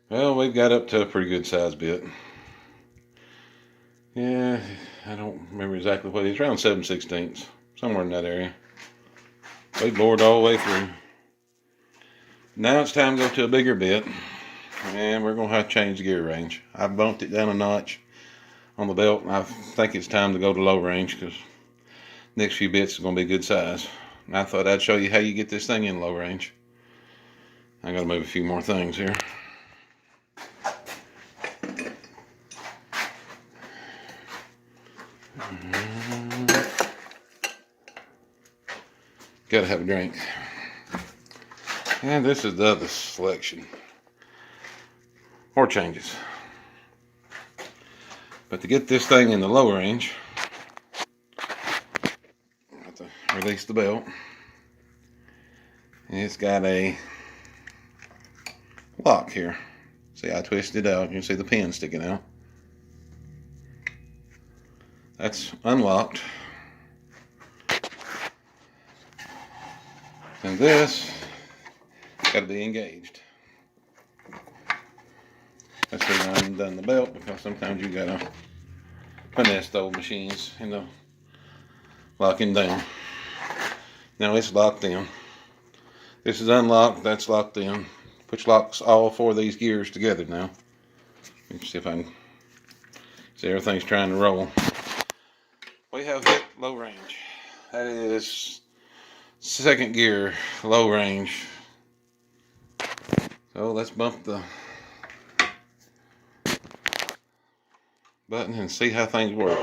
Well, we've got up to a pretty good size bit. Yeah, I don't remember exactly what it is. Around 7/16, somewhere in that area. We bored all the way through. Now it's time to go to a bigger bit, and we're going to have to change the gear range. I bumped it down a notch on the belt, and I think it's time to go to low range because next few bits are going to be good size. And I thought I'd show you how you get this thing in low range. I got to move a few more things here. Gotta have a drink. And this is the other selection. More changes. But to get this thing in the low range, I have to release the belt. And it's got a lock here. See, I twisted it out. You can see the pin sticking out. That's unlocked. And this got to be engaged. That's the reason I undone the belt, because sometimes you gotta finesse the old machines into locking down. Now it's locked in. This is unlocked, that's locked in, which locks all four of these gears together now. Let's see if I can see everything's trying to roll. We have hit low range. That is second gear, low range. So let's bump the button and see how things work.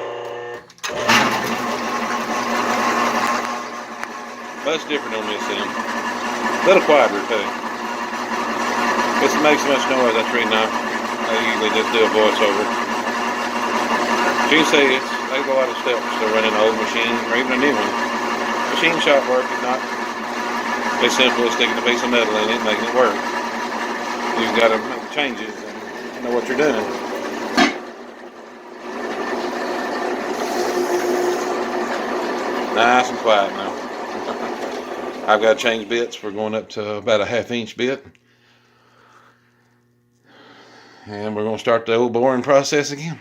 That's different on this end. A little quieter too. This makes so much noise, that's really nice. I usually just do a voiceover. As you can see, they go out of steps to running an old machine or even a new one. Machine shop work is not as simple as sticking a piece of metal in it and making it work. You've got to make changes and know what you're doing. Nice and quiet now. I've got to change bits. We're going up to about a 1/2 inch bit. And we're going to start the old boring process again.